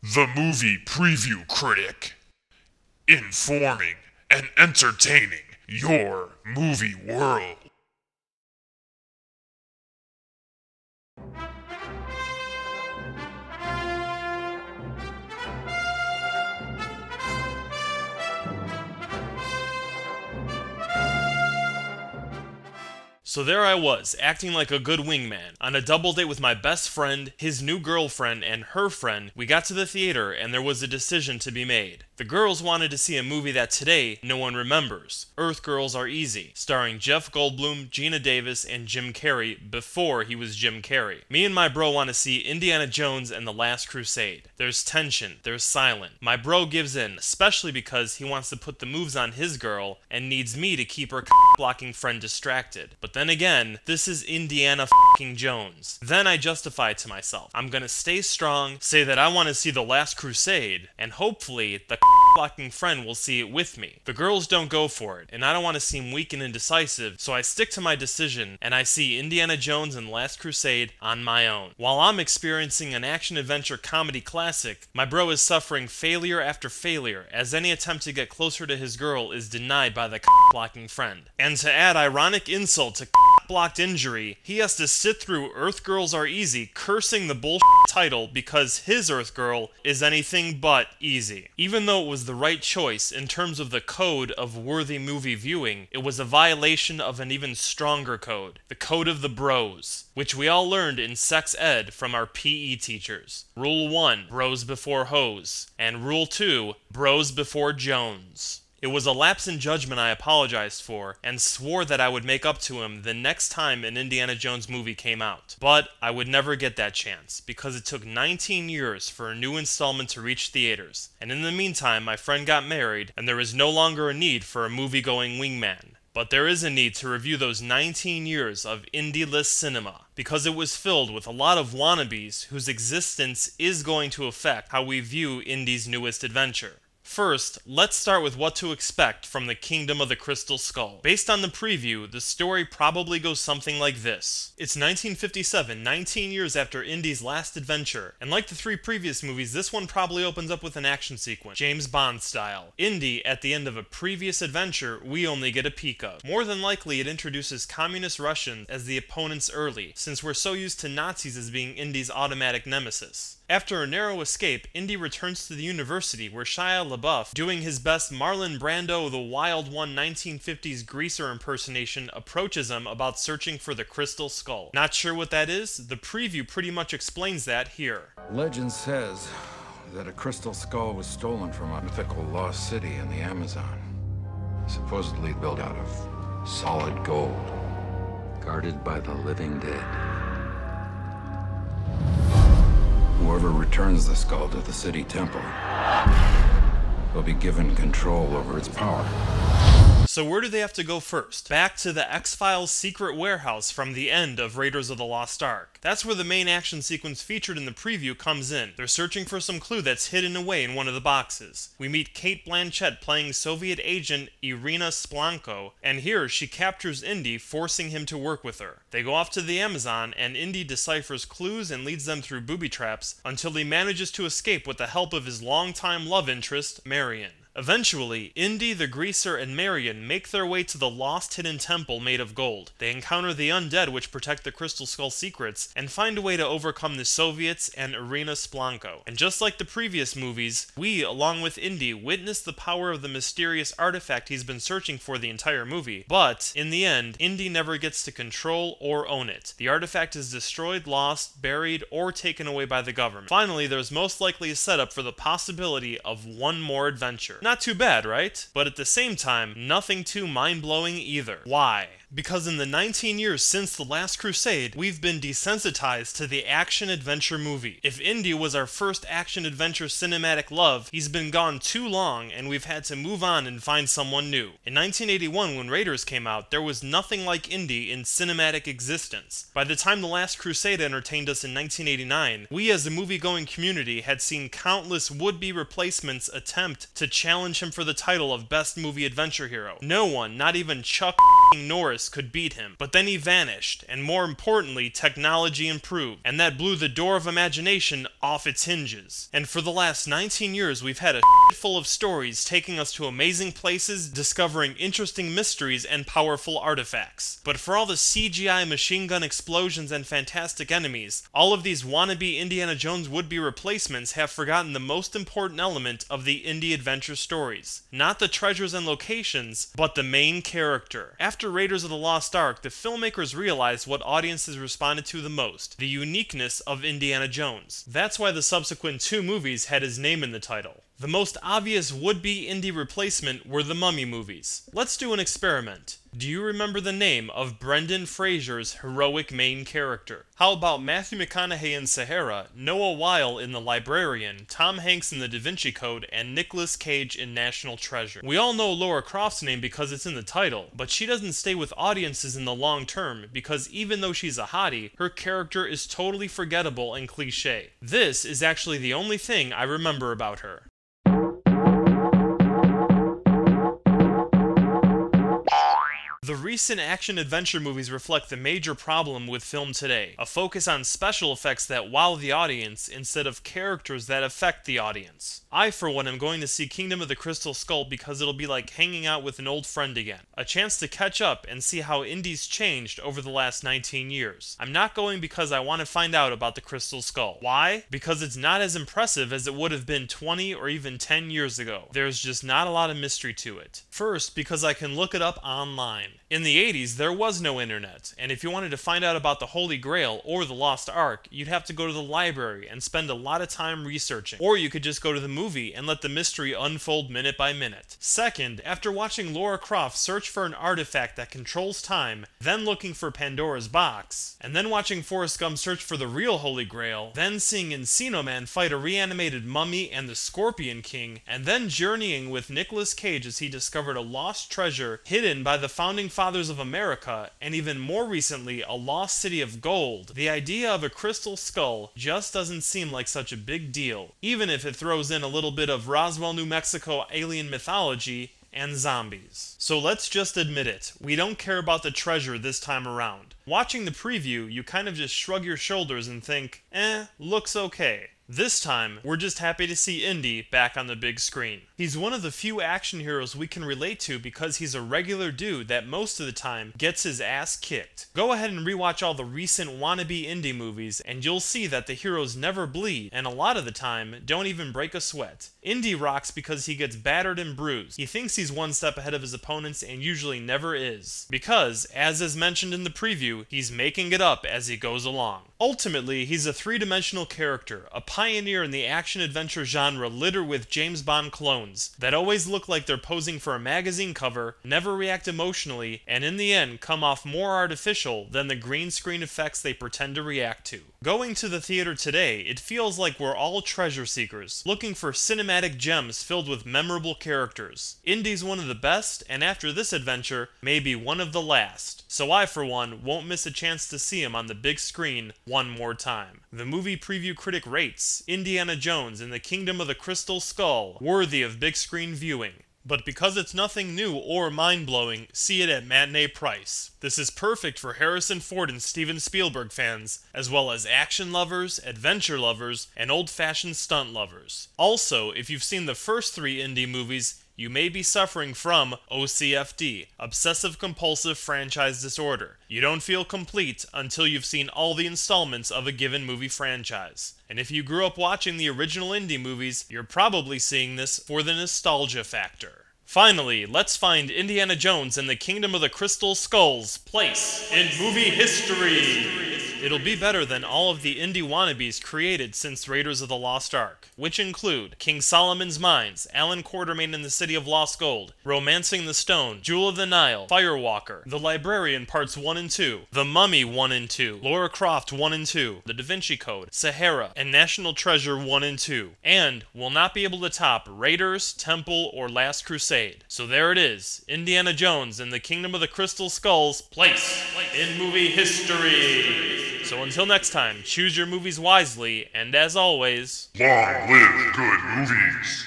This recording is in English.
The Movie Preview Critic. Informing and entertaining your movie world. So there I was, acting like a good wingman. On a double date with my best friend, his new girlfriend, and her friend, we got to the theater and there was a decision to be made. The girls wanted to see a movie that today no one remembers, Earth Girls Are Easy, starring Jeff Goldblum, Gina Davis, and Jim Carrey before he was Jim Carrey. Me and my bro want to see Indiana Jones and the Last Crusade. There's tension, there's silence. My bro gives in, especially because he wants to put the moves on his girl and needs me to keep her blocking friend distracted. But then again, this is Indiana Jones. Then I justify to myself, I'm gonna stay strong, say that I want to see The Last Crusade, and hopefully the blocking friend will see it with me. The girls don't go for it, and I don't want to seem weak and indecisive, so I stick to my decision, and I see Indiana Jones and The Last Crusade on my own. While I'm experiencing an action-adventure comedy classic, my bro is suffering failure after failure, as any attempt to get closer to his girl is denied by the blocking friend. And to add ironic insult to blocked injury, he has to sit through Earth Girls Are Easy cursing the bullshit title because his Earth Girl is anything but easy. Even though it was the right choice in terms of the code of worthy movie viewing, it was a violation of an even stronger code, the code of the bros, which we all learned in sex ed from our PE teachers. Rule 1, bros before hoes, and Rule 2, bros before Jones. It was a lapse in judgment I apologized for, and swore that I would make up to him the next time an Indiana Jones movie came out. But I would never get that chance, because it took 19 years for a new installment to reach theaters, and in the meantime my friend got married, and there is no longer a need for a movie-going wingman. But there is a need to review those 19 years of indie-list cinema, because it was filled with a lot of wannabes whose existence is going to affect how we view indie's newest adventure. First, let's start with what to expect from the Kingdom of the Crystal Skull. Based on the preview, the story probably goes something like this. It's 1957, 19 years after Indy's last adventure, and like the three previous movies, this one probably opens up with an action sequence, James Bond style. Indy, at the end of a previous adventure, we only get a peek of. More than likely, it introduces communist Russians as the opponents early, since we're so used to Nazis as being Indy's automatic nemesis. After a narrow escape, Indy returns to the university where Shia LaBeouf, doing his best Marlon Brando the Wild One 1950s greaser impersonation, approaches him about searching for the Crystal Skull. Not sure what that is? The preview pretty much explains that here. Legend says that a crystal skull was stolen from a mythical lost city in the Amazon, supposedly built out of solid gold, guarded by the living dead. Whoever returns the skull to the city temple will be given control over its power. So where do they have to go first? Back to the X-Files secret warehouse from the end of Raiders of the Lost Ark. That's where the main action sequence featured in the preview comes in. They're searching for some clue that's hidden away in one of the boxes. We meet Cate Blanchett playing Soviet agent Irina Splanko, and here she captures Indy, forcing him to work with her. They go off to the Amazon, and Indy deciphers clues and leads them through booby traps until he manages to escape with the help of his longtime love interest, Marion. Eventually, Indy, the Greaser, and Marion make their way to the lost hidden temple made of gold. They encounter the undead which protect the Crystal Skull secrets, and find a way to overcome the Soviets and Irina Splanko. And just like the previous movies, we, along with Indy, witness the power of the mysterious artifact he's been searching for the entire movie. But, in the end, Indy never gets to control or own it. The artifact is destroyed, lost, buried, or taken away by the government. Finally, there's most likely a setup for the possibility of one more adventure. Not too bad, right? But at the same time, nothing too mind-blowing either. Why? Because in the 19 years since The Last Crusade, we've been desensitized to the action-adventure movie. If Indy was our first action-adventure cinematic love, he's been gone too long and we've had to move on and find someone new. In 1981, when Raiders came out, there was nothing like Indy in cinematic existence. By the time The Last Crusade entertained us in 1989, we as a movie-going community had seen countless would-be replacements attempt to challenge him for the title of Best Movie Adventure Hero. No one, not even Chuck Norris could beat him, but then he vanished, and more importantly, technology improved, and that blew the door of imagination off its hinges. And for the last 19 years, we've had a full of stories taking us to amazing places, discovering interesting mysteries and powerful artifacts. But for all the CGI machine gun explosions and fantastic enemies, all of these wannabe Indiana Jones would-be replacements have forgotten the most important element of the indie adventure stories. Not the treasures and locations, but the main character. After Raiders of the Lost Ark, the filmmakers realized what audiences responded to the most: the uniqueness of Indiana Jones. That's why the subsequent 2 movies had his name in the title. The most obvious would-be indie replacement were the Mummy movies. Let's do an experiment. Do you remember the name of Brendan Fraser's heroic main character? How about Matthew McConaughey in Sahara, Noah Weil in The Librarian, Tom Hanks in The Da Vinci Code, and Nicolas Cage in National Treasure? We all know Lara Croft's name because it's in the title, but she doesn't stay with audiences in the long term because even though she's a hottie, her character is totally forgettable and cliche. This is actually the only thing I remember about her. The recent action-adventure movies reflect the major problem with film today, a focus on special effects that wow the audience instead of characters that affect the audience. I, for one, am going to see Kingdom of the Crystal Skull because it'll be like hanging out with an old friend again, a chance to catch up and see how indies changed over the last 19 years. I'm not going because I want to find out about the Crystal Skull. Why? Because it's not as impressive as it would have been 20 or even 10 years ago. There's just not a lot of mystery to it. First, because I can look it up online. In the 80s, there was no internet, and if you wanted to find out about the Holy Grail or the Lost Ark, you'd have to go to the library and spend a lot of time researching. Or you could just go to the movie and let the mystery unfold minute by minute. Second, after watching Lara Croft search for an artifact that controls time, then looking for Pandora's box, and then watching Forrest Gump search for the real Holy Grail, then seeing Encino Man fight a reanimated mummy and the Scorpion King, and then journeying with Nicolas Cage as he discovered a lost treasure hidden by the founding fathers of America, and even more recently, a lost city of gold, the idea of a crystal skull just doesn't seem like such a big deal, even if it throws in a little bit of Roswell, New Mexico alien mythology and zombies. So let's just admit it, we don't care about the treasure this time around. Watching the preview, you kind of just shrug your shoulders and think, looks okay. This time, we're just happy to see Indy back on the big screen. He's one of the few action heroes we can relate to because he's a regular dude that most of the time gets his ass kicked. Go ahead and rewatch all the recent wannabe Indy movies and you'll see that the heroes never bleed and a lot of the time don't even break a sweat. Indy rocks because he gets battered and bruised. He thinks he's one step ahead of his opponents and usually never is. Because, as is mentioned in the preview, he's making it up as he goes along. Ultimately, he's a three-dimensional character, a pioneer in the action-adventure genre littered with James Bond clones that always look like they're posing for a magazine cover, never react emotionally, and in the end come off more artificial than the green screen effects they pretend to react to. Going to the theater today, it feels like we're all treasure seekers, looking for cinematic gems filled with memorable characters. Indy's one of the best, and after this adventure, maybe one of the last. So I, for one, won't miss a chance to see him on the big screen one more time. The movie preview critic rates Indiana Jones and the Kingdom of the Crystal Skull worthy of big screen viewing. But because it's nothing new or mind-blowing, see it at matinee price. This is perfect for Harrison Ford and Steven Spielberg fans, as well as action lovers, adventure lovers, and old-fashioned stunt lovers. Also, if you've seen the first three Indy movies, you may be suffering from OCFD, Obsessive Compulsive Franchise Disorder. You don't feel complete until you've seen all the installments of a given movie franchise. And if you grew up watching the original Indy movies, you're probably seeing this for the nostalgia factor. Finally, let's find Indiana Jones and the Kingdom of the Crystal Skull's place in movie history. It'll be better than all of the Indy wannabes created since Raiders of the Lost Ark, which include King Solomon's Mines, Alan Quartermain and the City of Lost Gold, Romancing the Stone, Jewel of the Nile, Firewalker, The Librarian Parts 1 and 2, The Mummy 1 and 2, Lara Croft 1 and 2, The Da Vinci Code, Sahara, and National Treasure 1 and 2, and will not be able to top Raiders, Temple, or Last Crusade. So there it is, Indiana Jones and the Kingdom of the Crystal Skull's place in movie history. So until next time, choose your movies wisely, and as always, long live good movies.